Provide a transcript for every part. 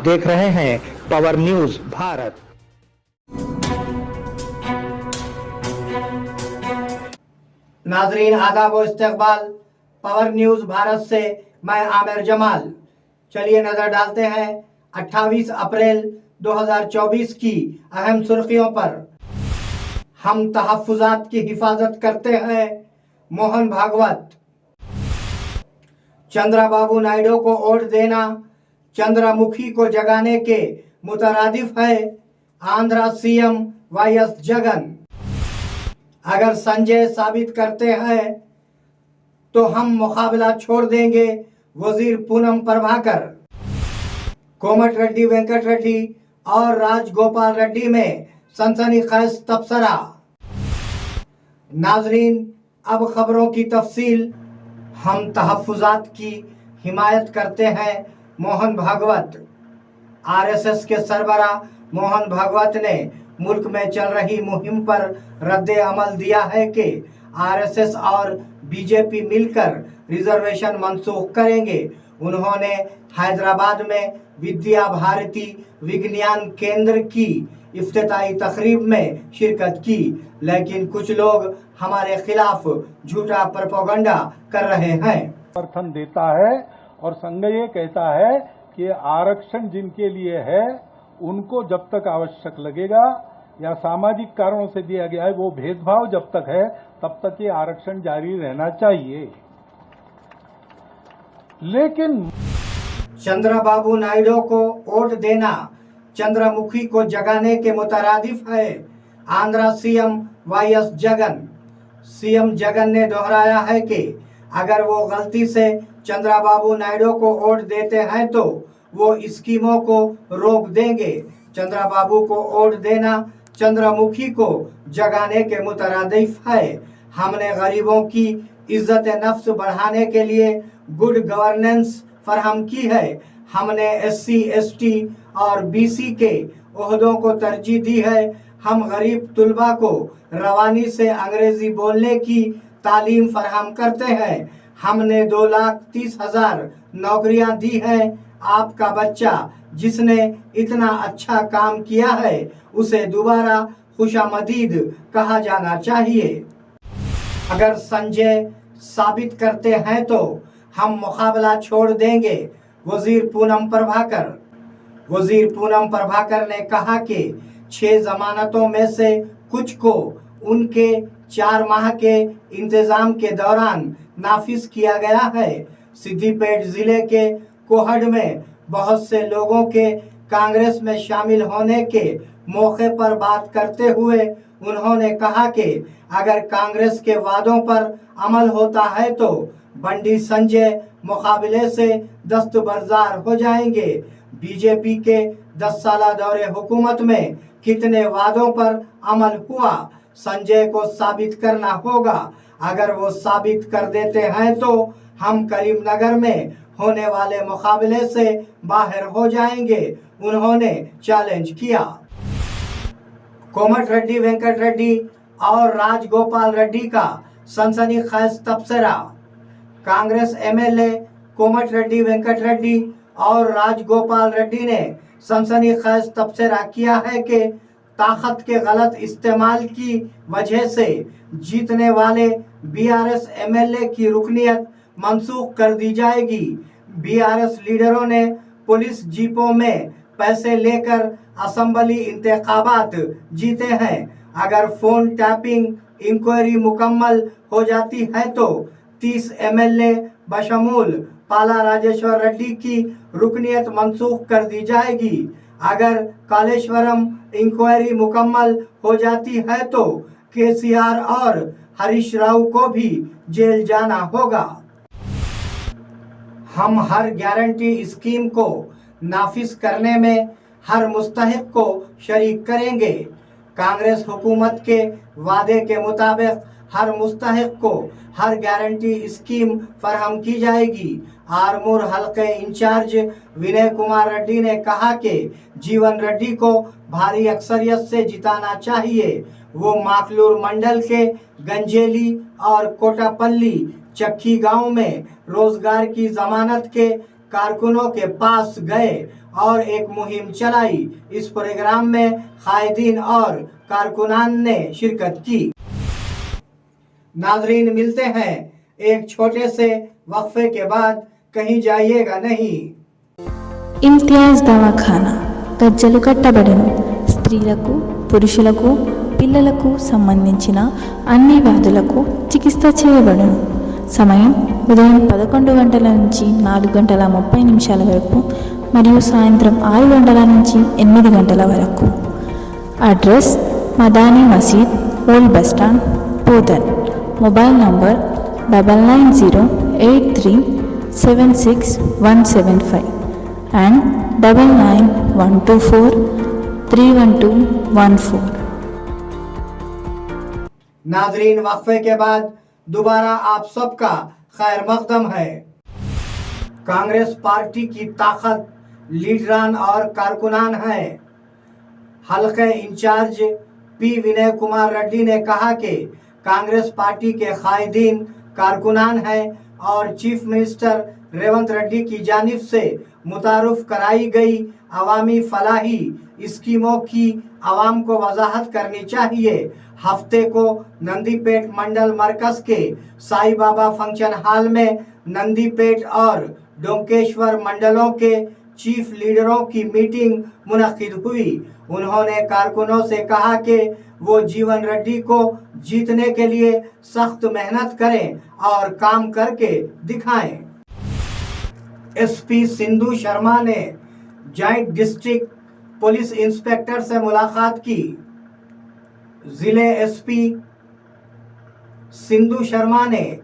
देख रहे हैं पावर न्यूज भारत। नाजरीन आदाब व इस्तकबाल, पावर न्यूज भारत से मैं आमिर जमाल। चलिए नजर डालते हैं 28 अप्रैल 2024 की अहम सुर्खियों पर। हम तहफ्फुजात की हिफाजत करते हैं, मोहन भागवत। चंद्रबाबू नायडू को वोट देना चंद्रमुखी को जगाने के मुतरादिफ है, आंध्रा सीएम वाईएस जगन। अगर संजय साबित करते हैं तो हम मुकाबला छोड़ देंगे, वजीर पूनम प्रभाकर। कोमट रेड्डी वेंकट रेड्डी और राजगोपाल रेड्डी में सनसनीखेज तबसरा। नाजरीन अब खबरों की तफसील। हम तहफ्फुजात की हिमायत करते हैं, मोहन भागवत। आरएसएस के सरबरा मोहन भागवत ने मुल्क में चल रही मुहिम पर रद्द अमल दिया है कि आरएसएस और बीजेपी मिलकर रिजर्वेशन मंसूख करेंगे। उन्होंने हैदराबाद में विद्या भारती विज्ञान केंद्र की इफ्तिताई तकरीब में शिरकत की, लेकिन कुछ लोग हमारे खिलाफ झूठा प्रोपेगेंडा कर रहे हैं। समर्थन देता है और संघ ये कहता है कि आरक्षण जिनके लिए है उनको जब तक आवश्यक लगेगा या सामाजिक कारणों से दिया गया है, वो भेदभाव जब तक है तब तक ये आरक्षण जारी रहना चाहिए। लेकिन चंद्रबाबू नायडू को वोट देना चंद्रमुखी को जगाने के मुतरादिफ है, Andhra CM YS Jagan. CM Jagan ने दोहराया है कि अगर वो गलती से चंद्रबाबू नायडू को वोट देते हैं तो वो स्कीमों को रोक देंगे। चंद्रबाबू को वोट देना चंद्रमुखी को जगाने के मुतरादिफ है। हमने गरीबों की इज्जत नफ्स बढ़ाने के लिए गुड गवर्नेंस फराहम की है। हमने एससी, एसटी और बीसी के ओहदों को तरजीह दी है। हम गरीब तुलबा को रवानी से अंग्रेजी बोलने की तालीम फराहम करते हैं। हमने 2,30,000 नौकरियां दी हैं। आपका बच्चा जिसने इतना अच्छा काम किया है उसे दोबारा खुशामदीद कहा जाना चाहिए। अगर संजय साबित करते हैं तो हम मुकाबला छोड़ देंगे, वजीर पूनम प्रभाकर। वजीर पूनम प्रभाकर ने कहा कि 6 जमानतों में से कुछ को उनके 4 माह के इंतजाम के दौरान नाफिज किया गया है। सिद्दीपेट जिले के कोहड़ में बहुत से लोगों के कांग्रेस में शामिल होने के मौके पर बात करते हुए उन्होंने कहा कि अगर कांग्रेस के वादों पर अमल होता है तो बंडी संजय मुकाबले से दस्तबरदार हो जाएंगे। बीजेपी के 10 साला दौरे हुकूमत में कितने वादों पर अमल हुआ, संजय को साबित करना होगा। अगर वो साबित कर देते हैं तो हम करीमनगर में होने वाले मुकाबले से बाहर हो जाएंगे, उन्होंने चैलेंज किया। कोमट रेड्डी वेंकट रेड्डी और राजगोपाल रेड्डी का सनसनीखेज तबसरा। कांग्रेस एमएलए कोमट रेड्डी वेंकट रेड्डी और राजगोपाल रेड्डी ने सनसनीखेज तबसरा किया है कि ताकत के गलत इस्तेमाल की वजह से जीतने वाले बीआरएस एमएलए की रुकनियत मंसूख कर दी जाएगी। बीआरएस लीडरों ने पुलिस जीपों में पैसे लेकर असेंबली इंतखाबात जीते हैं। अगर फोन टैपिंग इंक्वायरी मुकम्मल हो जाती है तो 30 एमएलए बशमूल पाला राजेश्वर रेड्डी की रुकनियत मंसूख कर दी जाएगी। अगर कालेश्वरम इंक्वायरी मुकम्मल हो जाती है तो केसीआर और हरीश राव को भी जेल जाना होगा। हम हर गारंटी स्कीम को नाफिज करने में हर मुस्तहिक को शरीक करेंगे। कांग्रेस हुकूमत के वादे के मुताबिक हर मुस्तहिक को हर गारंटी स्कीम फराहम की जाएगी। आरमूर हल्के इंचार्ज विनय कुमार रेड्डी ने कहा कि जीवन रेड्डी को भारी अक्सरियत से जिताना चाहिए। वो माकलूर मंडल के गंजेली और कोटापल्ली चक्की गांव में रोजगार की जमानत के कारकुनों के पास गए और एक मुहिम चलाई। इस प्रोग्राम में कायदीन और कारकुनान ने शिरकत की। नाजरीन, मिलते हैं एक छोटे से वक्फे के बाद, कहीं जाइएगा नहीं। ఇమ్తియాజ్ దవాఖానా గజ్జలు కట్టబడెను. స్త్రీలకు, పురుషులకు, పిల్లలకు సంబంధించిన అన్ని వ్యాధులకు చికిత్స చేయబడును. సమయం ఉదయం 11 గంటల నుంచి 4 గంటల 30 నిమిషాల వరకు మరియు సాయంత్రం 6 గంటల నుంచి 8 గంటల వరకు. అడ్రస్ మదానీ మసీద్, old bus stand, Bodhan. Mobile number 9908376175 and 9912431214. नाजरीन, वक्फे के बाद दोबारा आप सबका खैर मकदम है। कांग्रेस पार्टी की ताकत लीडरान और कारकुनान है। हल्के इंचार्ज पी विनय कुमार रेड्डी ने कहा कि कांग्रेस पार्टी के कायदीन कारकुनान है और चीफ मिनिस्टर रेवंत रेड्डी की जानिब से मुतारुफ कराई गई अवामी फलाही स्कीमों की आवाम को वजाहत करनी चाहिए। हफ्ते को नंदीपेट मंडल मरकज के साई बाबा फंक्शन हॉल में नंदीपेट और डोंकेश्वर मंडलों के चीफ लीडरों की मीटिंग मुनक्किद हुई। उन्होंने कारकुनों से कहा कि वो जीवन रेड्डी को जीतने के लिए सख्त मेहनत करें और काम करके दिखाएं। एसपी सिंधु शर्मा ने जॉइंट डिस्ट्रिक्ट पुलिस इंस्पेक्टर से मुलाकात की। जिले एसपी सिंधु शर्मा ने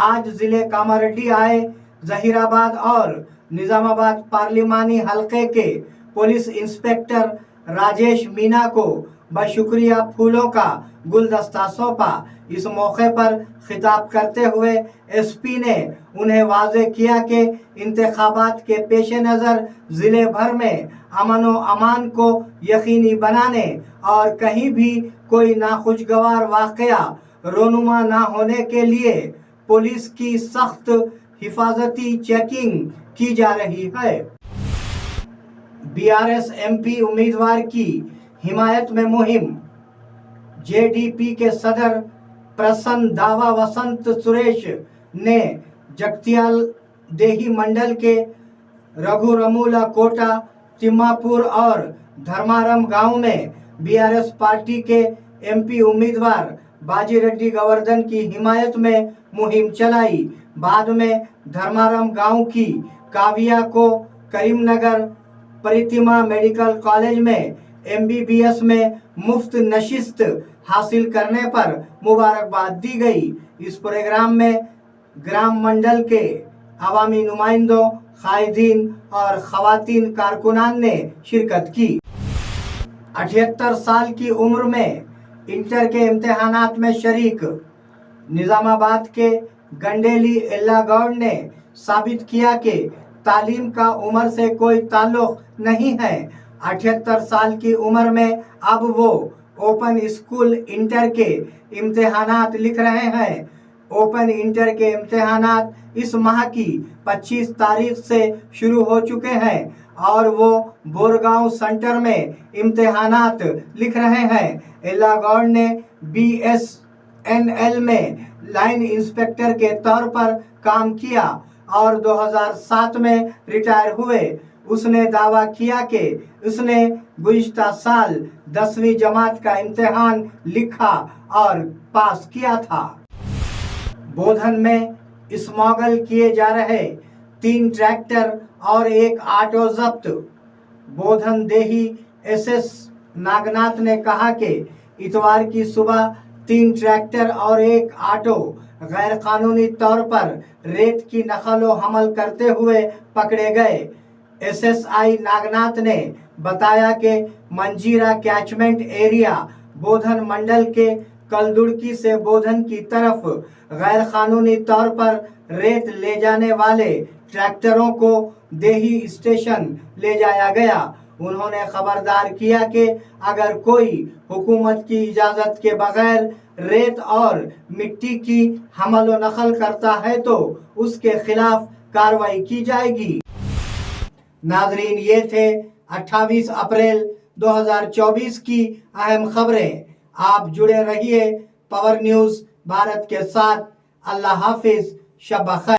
आज जिले कामारेड्डी आए जहीराबाद और निजामाबाद पार्लिमानी हलके के पुलिस इंस्पेक्टर राजेश मीना को बशुक्रिया फूलों का गुलदस्ता सौंपा। इस मौके पर खिताब करते हुए एसपी ने उन्हें वाजे किया कि इंतखाबात के पेश नज़र ज़िले भर में अमन व अमान को यकीनी बनाने और कहीं भी कोई नाखुशगवार वाक़या रोनुमा न होने के लिए पुलिस की सख्त हिफाजती चेकिंग की जा रही है। बीआरएस एमपी उम्मीदवार की हिमायत में मुहिम। जेडीपी के सदर प्रसन्न दावा वसंत सुरेश ने जगतियाल देही मंडल के रघुरमूला कोटा, तिम्मापुर और धर्मारम गांव में बीआरएस पार्टी के एमपी उम्मीदवार बाजी रेड्डी गोवर्धन की हिमायत में मुहिम चलाई। बाद में धर्मारम गांव की काविया को करीमनगर परितिमा मेडिकल कॉलेज में एमबीबीएस में मुफ्त नशिस्त हासिल करने पर मुबारकबाद दी गई। इस प्रोग्राम में ग्राम मंडल के अवामी नुमाइंदों, कायदीन और खवातीन कारकुनान ने शिरकत की। 78 साल की उम्र में इंटर के इम्तिहानात में शरीक निजामाबाद के गंडेली एल्लागौड़ ने साबित किया कि तालीम का उम्र से कोई ताल्लुक नहीं है। 78 साल की उम्र में अब वो ओपन स्कूल इंटर के इम्तिहानात लिख रहे हैं। ओपन इंटर के इम्तिहानात इस माह की 25 तारीख से शुरू हो चुके हैं और वो बोरगांव सेंटर में इम्तिहानात लिख रहे हैं। एल्लागौड़ ने बीएसएनएल में लाइन इंस्पेक्टर के तौर पर काम किया और 2007 में रिटायर हुए। उसने दावा किया कि उसने गुज़िश्ता साल 10वीं जमात का इम्तिहान लिखा और पास किया था। बोधन में स्मगल किए जा रहे 3 ट्रैक्टर और 1 ऑटो जब्त। बोधन देही एसएस नागनाथ ने कहा कि इतवार की सुबह 3 ट्रैक्टर और 1 ऑटो गैर कानूनी तौर पर रेत की नकल व हमल करते हुए पकड़े गए। एसएसआई नागनाथ ने बताया कि मंजीरा कैचमेंट एरिया बोधन मंडल के कलदुड़की से बोधन की तरफ गैर कानूनी तौर पर रेत ले जाने वाले ट्रैक्टरों को देही स्टेशन ले जाया गया। उन्होंने खबरदार किया कि अगर कोई हुकूमत की इजाज़त के बगैर रेत और मिट्टी की हमल व नकल करता है तो उसके खिलाफ कार्रवाई की जाएगी। नाजरीन, ये थे 28 अप्रैल 2024 की अहम खबरें। आप जुड़े रहिए पावर न्यूज भारत के साथ। अल्लाह हाफिज, शब खैर।